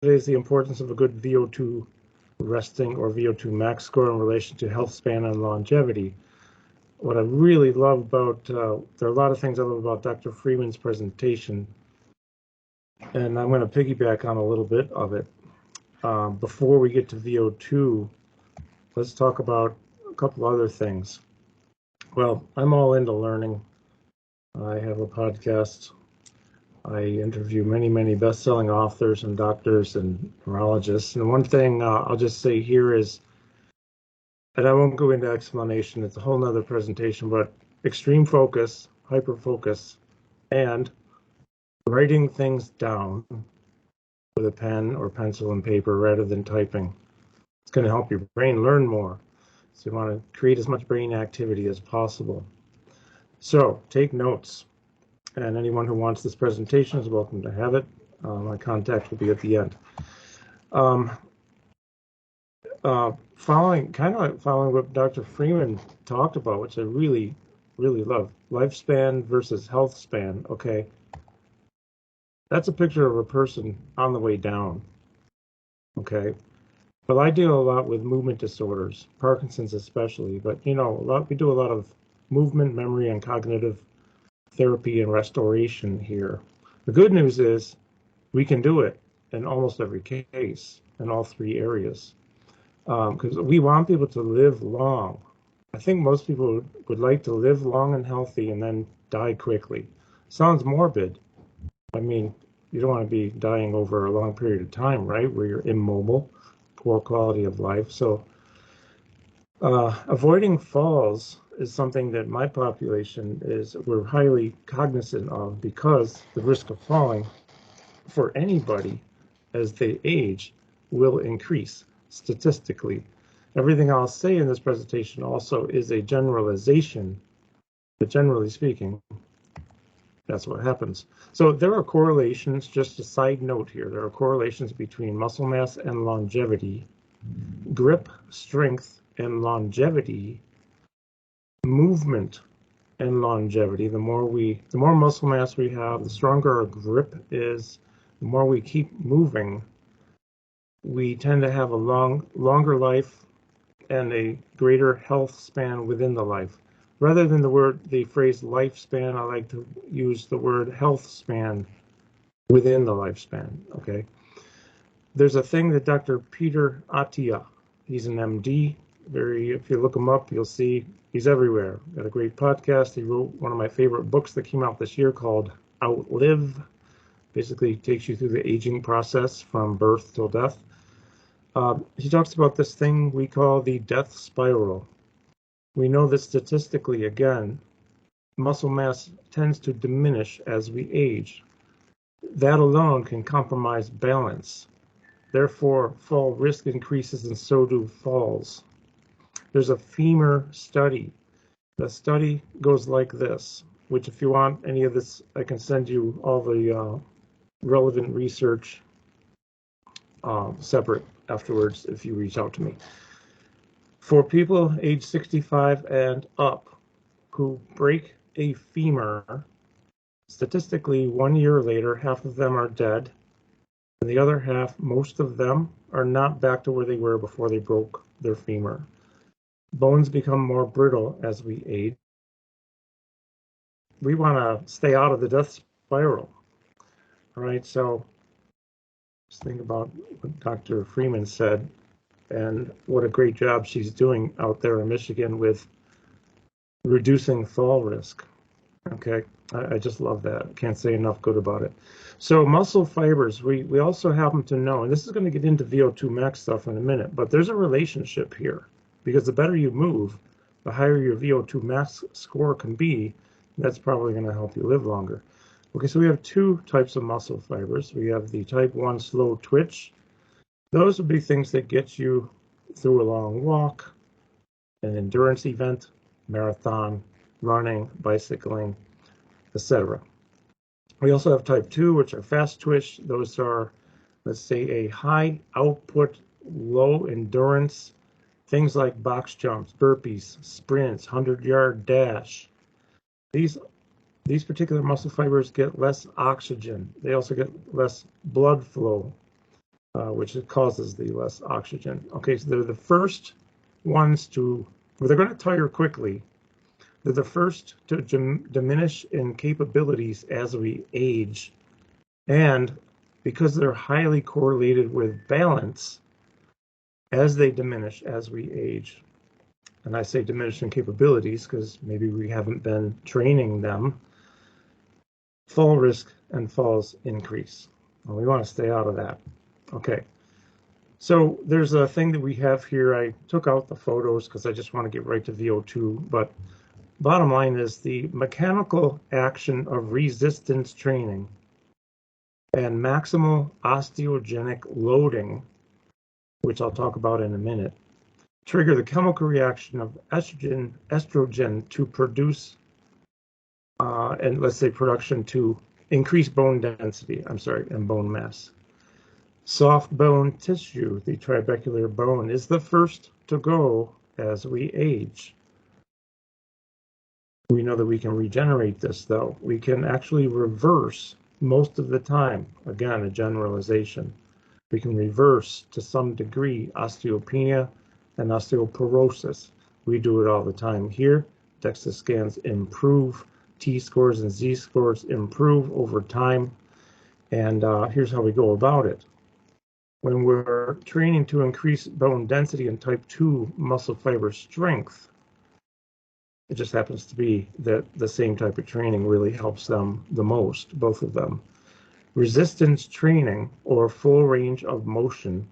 is the importance of a good VO2 resting or VO2 max score in relation to health span and longevity. What I really love about, there are a lot of things I love about Dr. Freeman's presentation, and I'm going to piggyback on a little bit of it. Before we get to VO2, let's talk about a couple other things. Well, I'm all into learning. I have a podcast. I interview many best-selling authors and doctors and neurologists. And one thing I'll just say here is, and I won't go into explanation, it's a whole nother presentation, but extreme focus, hyper-focus, and writing things down with a pen or pencil and paper rather than typing. It's going to help your brain learn more. So you want to create as much brain activity as possible. So take notes. And anyone who wants this presentation is welcome to have it. My contact will be at the end. Following what Dr. Freeman talked about, which I really love, lifespan versus health span. Okay, that's a picture of a person on the way down. Okay, but I deal a lot with movement disorders, Parkinson's especially. But we do a lot of movement, memory, and cognitive therapy and restoration here. The good news is we can do it in almost every case in all three areas, because we want people to live long. I think most people would like to live long and healthy and then die quickly. Sounds morbid. I mean, you don't want to be dying over a long period of time, right, where you're immobile, poor quality of life. So avoiding falls is something that my population we're highly cognizant of, because the risk of falling for anybody as they age will increase statistically. Everything I'll say in this presentation also is a generalization, but generally speaking, that's what happens. So there are correlations, just a side note here, there are correlations between muscle mass and longevity, grip, strength, and longevity, movement and longevity. The more muscle mass we have, the stronger our grip is, the more we keep moving, we tend to have a longer life and a greater health span within the life. Rather than the phrase lifespan, I like to use the word health span within the lifespan. Okay. There's a thing that Dr. Peter Attia, he's an MD. If you look him up, you'll see he's everywhere. Got a great podcast. He wrote one of my favorite books that came out this year called Outlive. Basically takes you through the aging process from birth till death. He talks about this thing we call the death spiral. We know that statistically, again, muscle mass tends to diminish as we age. That alone can compromise balance. Therefore, fall risk increases and so do falls. There's a femur study. The study goes like this, which if you want any of this, I can send you all the relevant research separate afterwards if you reach out to me. For people age 65 and up who break a femur, statistically 1 year later, half of them are dead, and the other half, most of them, are not back to where they were before they broke their femur. Bones become more brittle as we age. We want to stay out of the death spiral. All right, so just think about what Dr. Freeman said and what a great job she's doing out there in Michigan with reducing fall risk. Okay, I just love that. Can't say enough good about it. So muscle fibers, we also happen to know, and this is going to get into VO2 max stuff in a minute, but there's a relationship here, because the better you move, the higher your VO2 max score can be. That's probably going to help you live longer. Okay, so we have two types of muscle fibers. We have the type 1 slow twitch. Those would be things that get you through a long walk, an endurance event, marathon, running, bicycling, etc. We also have type 2, which are fast twitch. Those are, let's say, a high output, low endurance, things like box jumps, burpees, sprints, 100-yard dash. These particular muscle fibers get less oxygen. They also get less blood flow. which causes the less oxygen. Okay, so they're the first ones to, well, they're going to tire quickly. They're the first to diminish in capabilities as we age. And because they're highly correlated with balance, as they diminish as we age, and I say diminish in capabilities because maybe we haven't been training them, fall risk and falls increase. Well, we want to stay out of that. Okay. So there's a thing that we have here. I took out the photos because I just want to get right to VO2, but bottom line is the mechanical action of resistance training and maximal osteogenic loading, which I'll talk about in a minute, trigger the chemical reaction of estrogen to produce, and let's say production to increase bone density, and bone mass. Soft bone tissue, the trabecular bone, is the first to go as we age. We know that we can regenerate this, though. We can actually reverse most of the time. Again, a generalization. We can reverse to some degree osteopenia and osteoporosis. We do it all the time here. DEXA scans improve. T-scores and Z-scores improve over time. And here's how we go about it. When we're training to increase bone density and type 2 muscle fiber strength, it just happens to be that the same type of training really helps them the most, both of them. Resistance training, or full range of motion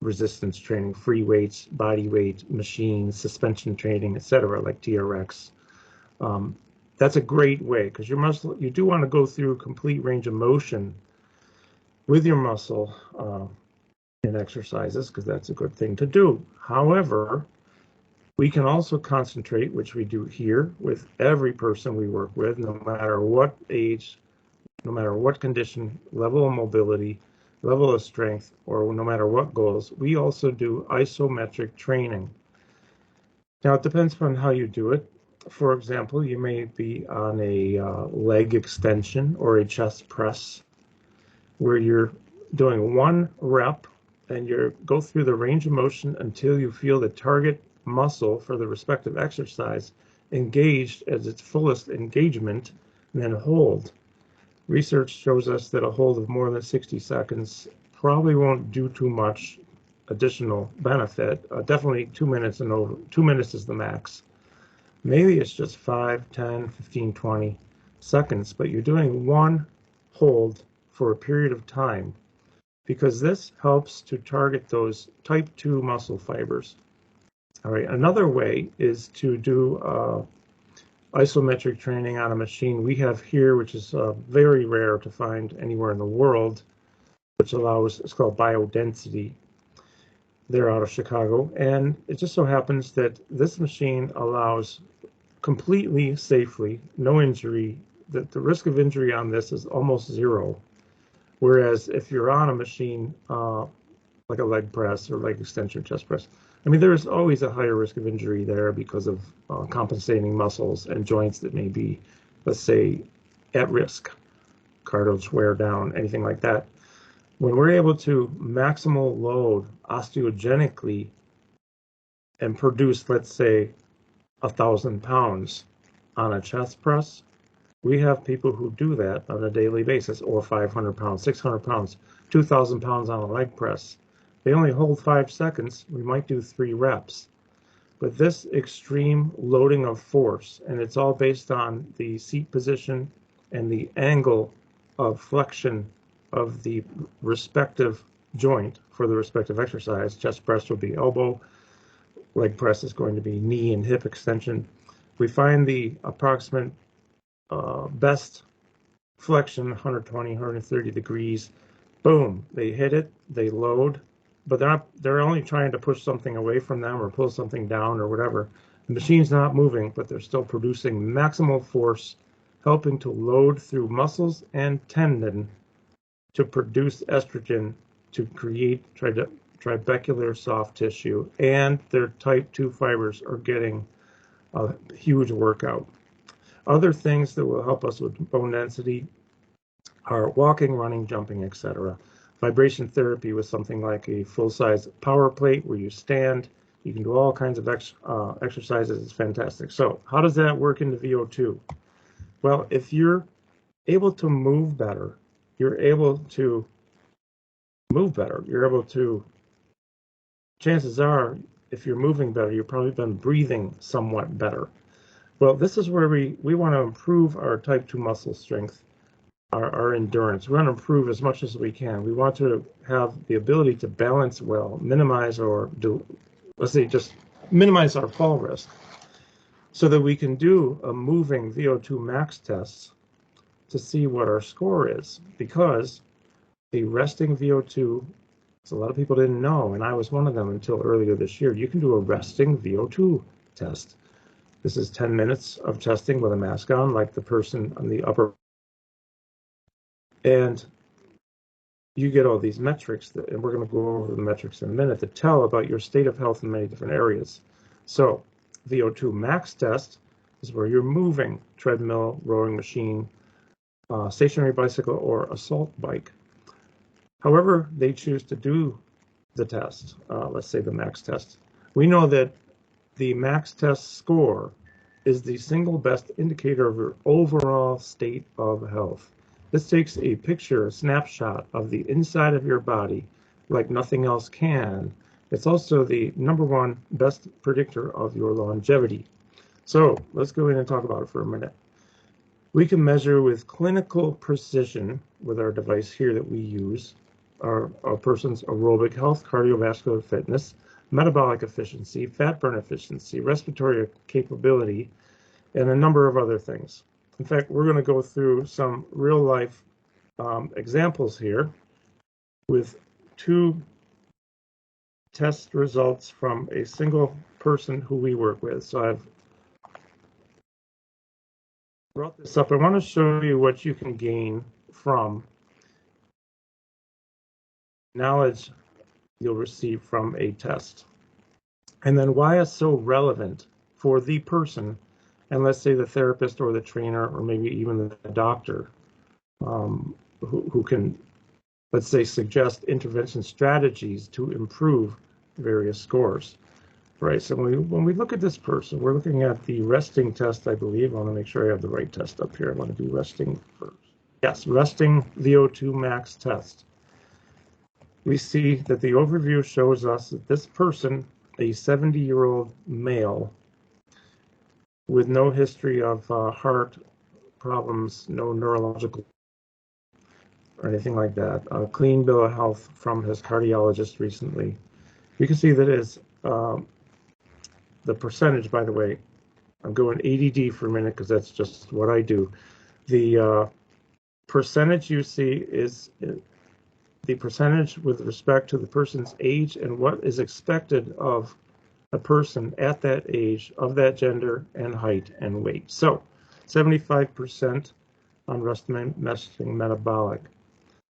resistance training, free weights, body weight, machines, suspension training, etc., like TRX. That's a great way because your muscle, you do want to go through complete range of motion with your muscle in exercises because that's a good thing to do. However, we can also concentrate, which we do here with every person we work with, no matter what age, no matter what condition, level of mobility, level of strength, or no matter what goals. We also do isometric training. Now, it depends upon how you do it. For example, you may be on a leg extension or a chest press where you're doing 1 rep and you go through the range of motion until you feel the target muscle for the respective exercise engaged at its fullest engagement, and then hold. Research shows us that a hold of more than 60 seconds probably won't do too much additional benefit. Definitely 2 minutes and over. 2 minutes is the max. Maybe it's just 5, 10, 15, 20 seconds, but you're doing 1 hold for a period of time because this helps to target those type 2 muscle fibers. All right, another way is to do isometric training on a machine we have here, which is very rare to find anywhere in the world, which allows, it's called biodensity. They're out of Chicago, and it just so happens that this machine allows completely safely, no injury, that the risk of injury on this is almost 0. Whereas if you're on a machine like a leg press or leg extension chest press, I mean, there is always a higher risk of injury there because of compensating muscles and joints that may be, let's say, at risk, cartilage wear down, anything like that. When we're able to maximal load osteogenically and produce, let's say, 1,000 pounds on a chest press, we have people who do that on a daily basis, or 500 pounds, 600 pounds, 2,000 pounds on a leg press. They only hold 5 seconds. We might do 3 reps. But this extreme loading of force, and it's all based on the seat position and the angle of flexion of the respective joint for the respective exercise. Chest press will be elbow, leg press is going to be knee and hip extension. We find the approximate best flexion, 120, 130 degrees. Boom, they hit it, they load, but they're only trying to push something away from them or pull something down or whatever. The machine's not moving, but they're still producing maximal force, helping to load through muscles and tendon to produce estrogen to create trabecular soft tissue, and their type 2 fibers are getting a huge workout. Other things that will help us with bone density are walking, running, jumping, etc. vibration therapy with something like a full-size power plate where you stand. You can do all kinds of exercises. It's fantastic. So how does that work into VO2? Well, if you're able to move better, you're able to chances are, if you're moving better, you've probably been breathing somewhat better. Well, this is where we want to improve our type 2 muscle strength, our endurance. We want to improve as much as we can. We want to have the ability to balance well, minimize or let's say just minimize our fall risk so that we can do a moving VO2 max test to see what our score is, because the resting VO2, so a lot of people didn't know, and I was one of them until earlier this year, you can do a resting VO2 test. This is 10 minutes of testing with a mask on, like the person on the upper, and you get all these metrics, and we're going to go over the metrics in a minute, to tell about your state of health in many different areas. So VO2 max test is where you're moving, treadmill, rowing machine, stationary bicycle, or assault bike. However they choose to do the test, let's say the max test, we know that the max test score is the single best indicator of your overall state of health. This takes a picture, a snapshot of the inside of your body like nothing else can. It's also the #1 best predictor of your longevity. So let's go in and talk about it for a minute. We can measure with clinical precision with our device here that we use a person's aerobic health, cardiovascular fitness, metabolic efficiency, fat burn efficiency, respiratory capability, and a number of other things. In fact, we're going to go through some real life examples here with 2 test results from a single person who we work with. So I've brought this up. I want to show you what you can gain from knowledge you'll receive from a test, and then why it's so relevant for the person, and let's say the therapist or the trainer or maybe even the doctor who can, let's say, suggest intervention strategies to improve various scores. Right, so when we look at this person, we're looking at the resting test, I believe. I want to make sure I have the right test up here. I want to do resting first. Yes, resting VO2 max test. We see that the overview shows us that this person, a 70-year-old male with no history of heart problems, no neurological or anything like that, a clean bill of health from his cardiologist recently. You can see that is the percentage, by the way, I'm going ADD for a minute because that's just what I do. The percentage you see is the percentage with respect to the person's age and what is expected of a person at that age, of that gender and height and weight. So 75% on resting metabolic.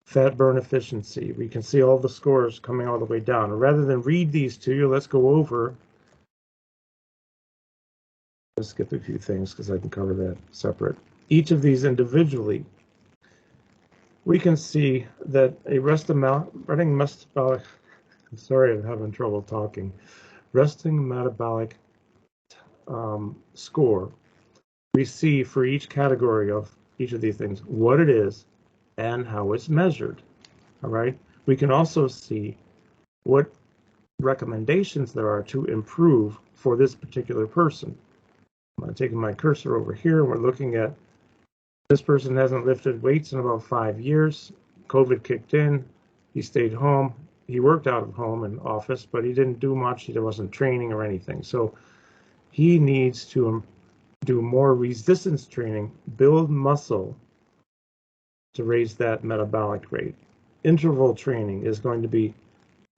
Fat burn efficiency, we can see all the scores coming all the way down. Rather than read these to you, let's go over. Let's skip a few things because I can cover that separate. Each of these individually, we can see that a resting metabolic, I'm sorry, I'm having trouble talking. Resting metabolic score, we see for each category of each of these things what it is and how it's measured. All right. We can also see what recommendations there are to improve for this particular person. I'm taking my cursor over here. We're looking at this person hasn't lifted weights in about 5 years. COVID kicked in. He stayed home. He worked out of home and office, but he didn't do much. He wasn't training or anything. So he needs to do more resistance training, build muscle to raise that metabolic rate. Interval training is going to be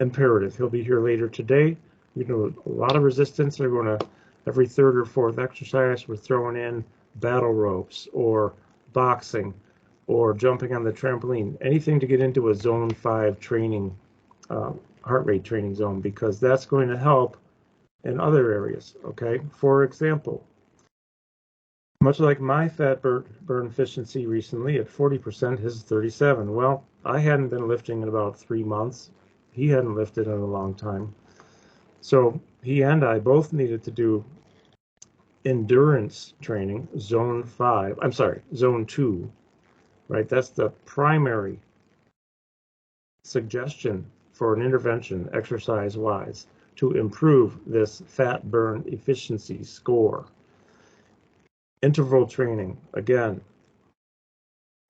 imperative. He'll be here later today. We do a lot of resistance. We're going to, every 3rd or 4th exercise, we're throwing in battle ropes or boxing or jumping on the trampoline, anything to get into a zone 5 training, heart rate training zone, because that's going to help in other areas. Okay, for example, Much like my fat burn efficiency recently at 40%, his 37. Well, I hadn't been lifting in about 3 months. He hadn't lifted in a long time. So he and I both needed to do endurance training, zone 2, right? That's the primary suggestion for an intervention exercise-wise to improve this fat burn efficiency score. Interval training, again,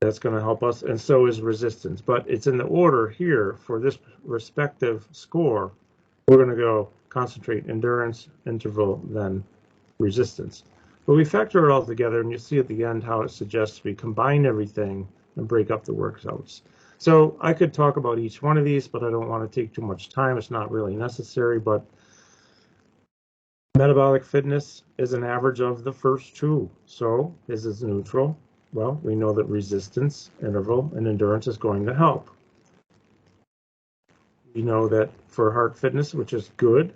that's going to help us, and so is resistance. But it's in the order here for this respective score. We're going to go concentrate endurance, interval, then resistance. But we factor it all together, and you see at the end how it suggests we combine everything and break up the workouts. So I could talk about each one of these, but I don't want to take too much time. It's not really necessary, but metabolic fitness is an average of the first two. So this is neutral. Well, we know that resistance, interval, and endurance is going to help. We know that for heart fitness, which is good,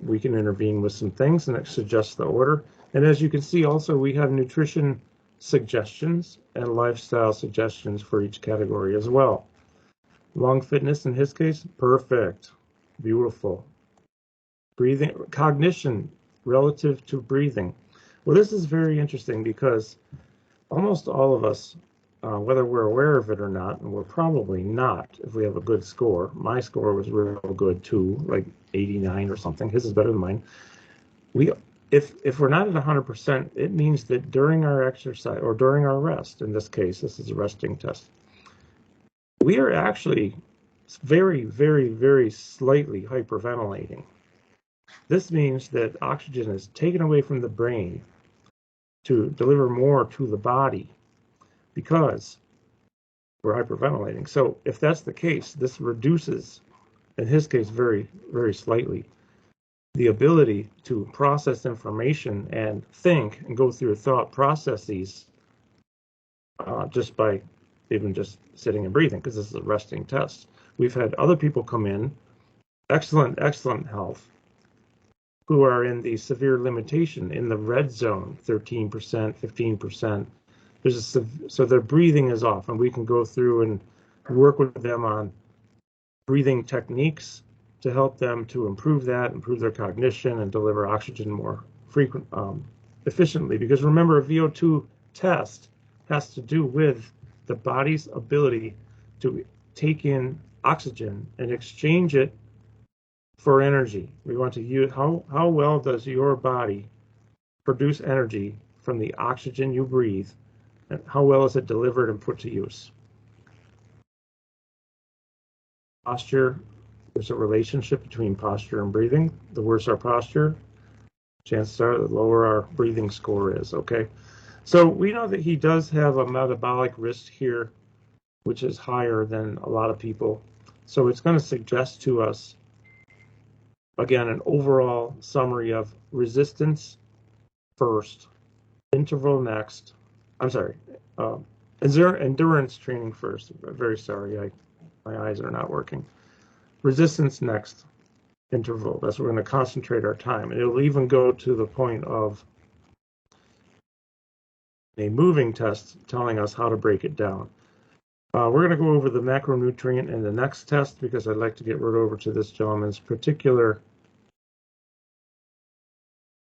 we can intervene with some things, and it suggests the order. And as you can see, also, we have nutrition suggestions and lifestyle suggestions for each category as well. Lung fitness, in his case, perfect, beautiful. Breathing, cognition relative to breathing. Well, this is very interesting because almost all of us, whether we're aware of it or not, and we're probably not if we have a good score. My score was real good too, like 89 or something. His is better than mine. If we're not at 100%, it means that during our exercise or during our rest, in this case, this is a resting test, we are actually very, very, very slightly hyperventilating. This means that oxygen is taken away from the brain to deliver more to the body because we're hyperventilating. So if that's the case, this reduces, in his case, very, very slightly, the ability to process information and think and go through thought processes just by even just sitting and breathing, because this is a resting test. We've had other people come in, excellent health, who are in the severe limitation in the red zone, 13%, 15%. So their breathing is off, and we can go through and work with them on breathing techniques to help them to improve their cognition, and deliver oxygen more efficiently. Because remember, a VO2 test has to do with the body's ability to take in oxygen and exchange it for energy. We want to use how well does your body produce energy from the oxygen you breathe, and how well is it delivered and put to use. Posture, there's a relationship between posture and breathing. The worse our posture, chances are the lower our breathing score is, okay? So we know that he does have a metabolic risk here, which is higher than a lot of people. So it's going to suggest to us, again, an overall summary of resistance first, interval next. I'm sorry, endurance training first. I'm very sorry, my eyes are not working. Resistance next, interval. That's where we're going to concentrate our time. And it'll even go to the point of a moving test telling us how to break it down. We're going to go over the macronutrient in the next test, because I'd like to get right over to this gentleman's particular.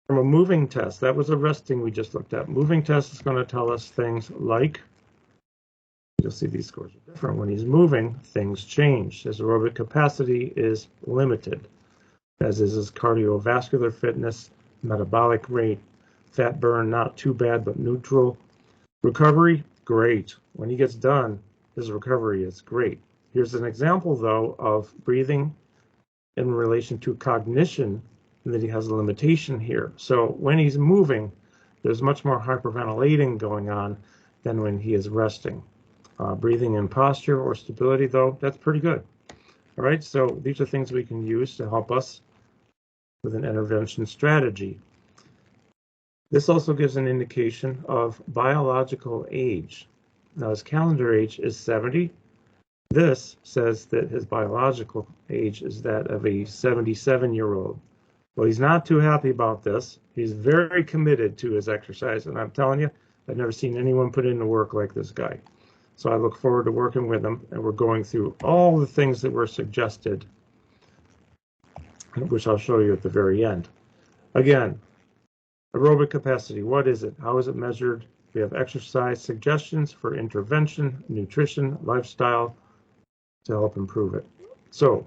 From a moving test, that was a resting we just looked at. Moving test is going to tell us things like, you'll see these scores are different. When he's moving, things change. His aerobic capacity is limited, as is his cardiovascular fitness, metabolic rate, fat burn, not too bad, but neutral. Recovery, great. When he gets done, his recovery is great. Here's an example, though, of breathing in relation to cognition, and that he has a limitation here. So when he's moving, there's much more hyperventilating going on than when he is resting. Breathing in posture or stability, though, that's pretty good. All right, so these are things we can use to help us with an intervention strategy. This also gives an indication of biological age. Now, his calendar age is 70. This says that his biological age is that of a 77-year-old. Well, he's not too happy about this. He's very committed to his exercise, and I'm telling you, I've never seen anyone put in the work like this guy. So I look forward to working with him, and we're going through all the things that were suggested, which I'll show you at the very end. Again, aerobic capacity, what is it? How is it measured? We have exercise suggestions for intervention, nutrition, lifestyle to help improve it. So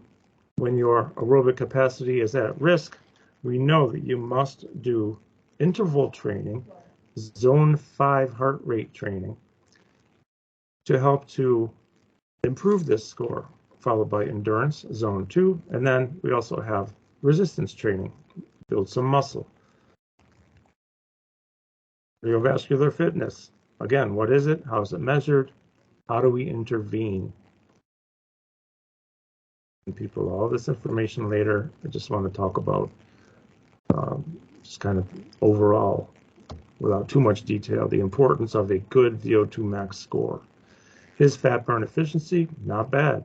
when your aerobic capacity is at risk, we know that you must do interval training, zone 5 heart rate training, to help to improve this score, followed by endurance, zone 2, and then we also have resistance training, build some muscle. Cardiovascular fitness, again, what is it? How is it measured? How do we intervene? And people, all this information later. I just want to talk about just kind of overall, without too much detail, the importance of a good VO2 max score. His fat burn efficiency, not bad,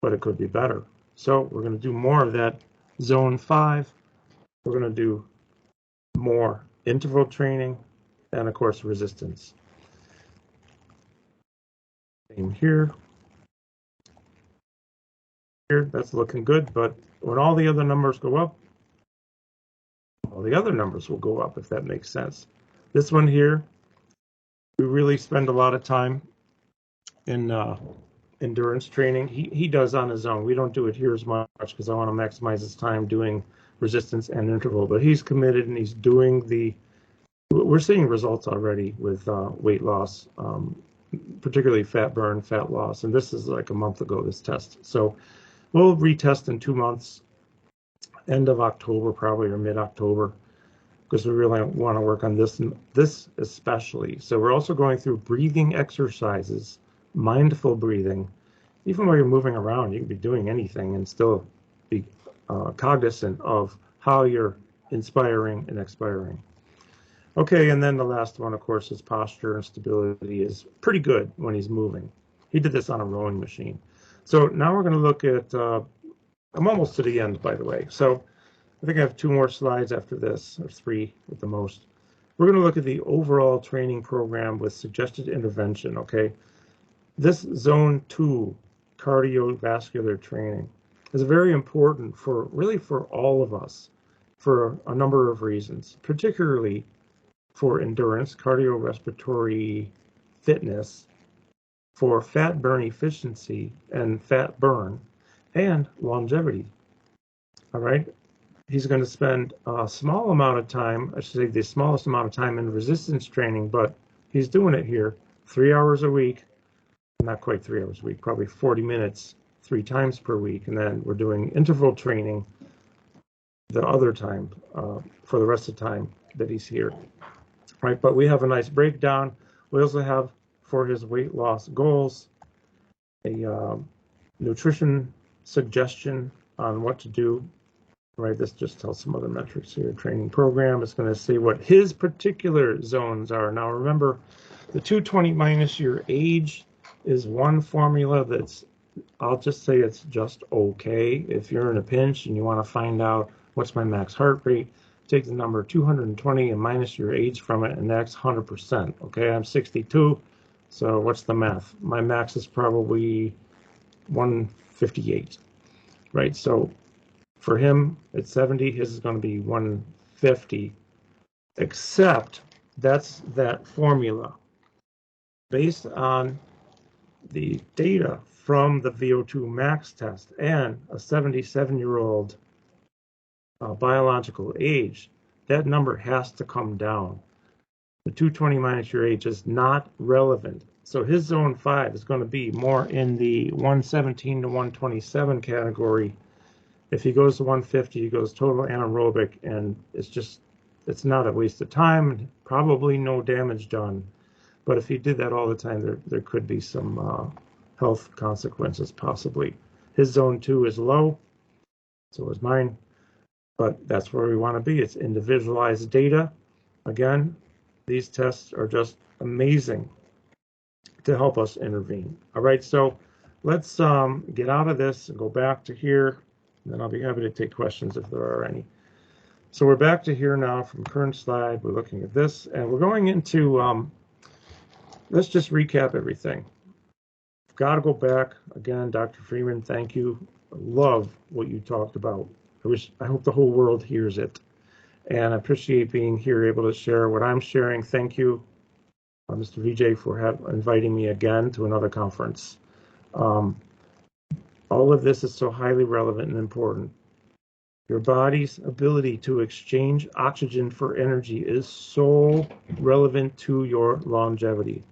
but it could be better. So we're going to do more of that zone 5. We're going to do more interval training and, of course, resistance. Same here. Here, that's looking good, but when all the other numbers go up, all the other numbers will go up, if that makes sense. This one here, we really spend a lot of time in endurance training. He does on his own. We don't do it here as much because I want to maximize his time doing resistance and interval, but he's committed and he's doing we're seeing results already with weight loss, particularly fat burn, fat loss, and this is like a month ago, this test. So we'll retest in 2 months, end of October probably, or mid-October, because we really want to work on this especially. So we're also going through breathing exercises, mindful breathing. Even while you're moving around, you can be doing anything and still be cognizant of how you're inspiring and expiring. Okay, and then the last one, of course, is posture and stability is pretty good when he's moving. He did this on a rowing machine. So now we're going to look at, I'm almost to the end, by the way. So I think I have 2 more slides after this, or 3 at the most. We're going to look at the overall training program with suggested intervention, okay? This zone 2 cardiovascular training is very important for all of us for a number of reasons, particularly for endurance, cardiorespiratory fitness, for fat burn efficiency and fat burn, and longevity. All right. He's going to spend a small amount of time, I should say the smallest amount of time in resistance training, but he's doing it here 3 hours a week, not quite 3 hours a week, probably 40 minutes 3 times per week. And then we're doing interval training the other time for the rest of the time that he's here. Right, but we have a nice breakdown. We also have, for his weight loss goals, a nutrition suggestion on what to do. Right, this just tells some other metrics here. Training program is going to say what his particular zones are. Now remember, the 220 minus your age is one formula that's, I'll just say it's just okay. If you're in a pinch and you want to find out what's my max heart rate, take the number 220 and minus your age from it, and that's 100%. Okay, I'm 62, so what's the math? My max is probably 158, right? So for him, at 70, his is going to be 150, except that's that formula based on the data from the VO2 Max test and a 77-year-old biological age. That number has to come down. The 220 minus your age is not relevant. So his zone 5 is going to be more in the 117 to 127 category. If he goes to 150, he goes total anaerobic, and it's not a waste of time, probably no damage done. But if he did that all the time, there could be some health consequences possibly. His zone 2 is low, so is mine, but that's where we want to be. It's individualized data. Again, these tests are just amazing to help us intervene. All right, so let's get out of this and go back to here, and then I'll be happy to take questions if there are any. So we're back to here now from current slide. We're looking at this, and we're going into, let's just recap everything. Got to go back again, Dr. Freeman. Thank you. I love what you talked about. I hope the whole world hears it, and I appreciate being here, able to share what I'm sharing. Thank you, Mr. VJ, for inviting me again to another conference. All of this is so highly relevant and important. Your body's ability to exchange oxygen for energy is so relevant to your longevity.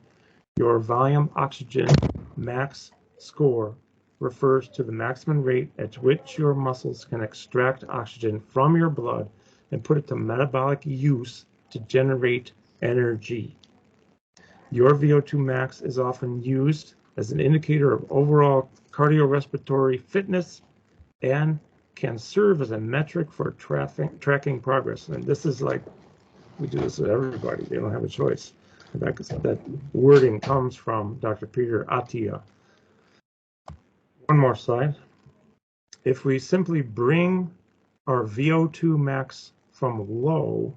Your volume oxygen max score refers to the maximum rate at which your muscles can extract oxygen from your blood and put it to metabolic use to generate energy. Your VO2 max is often used as an indicator of overall cardiorespiratory fitness and can serve as a metric for tracking progress. And this is like, we do this with everybody. They don't have a choice. That wording comes from Dr. Peter Attia. One more slide. If we simply bring our VO2 max from low,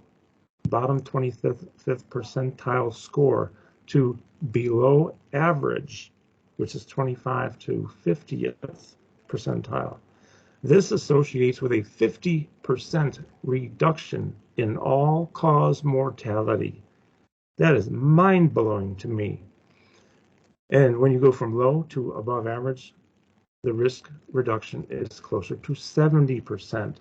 bottom 25th percentile score, to below average, which is 25 to 50th percentile, this associates with a 50% reduction in all-cause mortality. That is mind-blowing to me. And when you go from low to above average, the risk reduction is closer to 70%.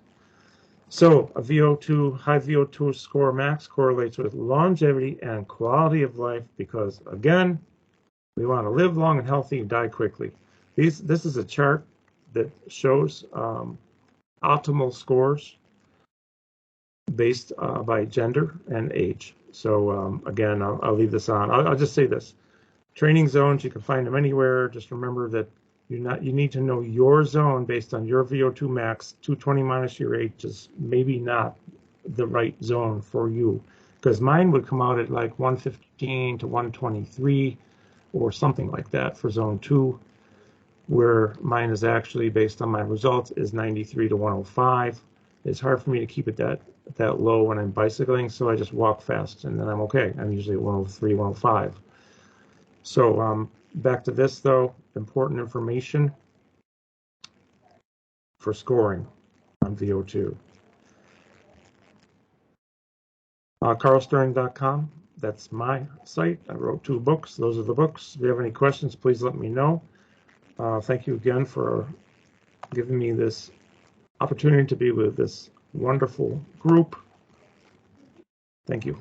So a high VO2 score max correlates with longevity and quality of life because, again, we want to live long and healthy and die quickly. This is a chart that shows optimal scores based by gender and age. So again, I'll leave this on. I'll just say this. Training zones, you can find them anywhere. Just remember that you need to know your zone based on your VO2 max. 220 minus your age is maybe not the right zone for you, because mine would come out at like 115 to 123 or something like that for zone 2, where mine is actually, based on my results, is 93 to 105. It's hard for me to keep it that low when I'm bicycling, so I just walk fast and then I'm okay. I'm usually at 103, 105. So back to this though, important information for scoring on VO2. KarlSterling.com, that's my site. I wrote 2 books. Those are the books. If you have any questions, please let me know. Thank you again for giving me this opportunity to be with this wonderful group. Thank you.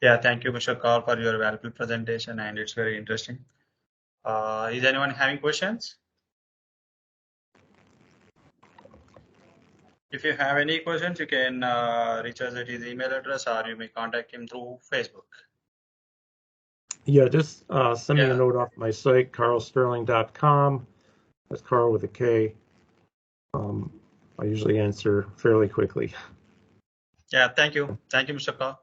Yeah, thank you, Mr. Karl, for your valuable presentation, and it's very interesting. Is anyone having questions? If you have any questions, you can reach us at his email address, or you may contact him through Facebook. Yeah, just send me a note off my site, KarlSterling.com. That's Karl with a K. I usually answer fairly quickly. Yeah, thank you. Thank you, Mr. Karl.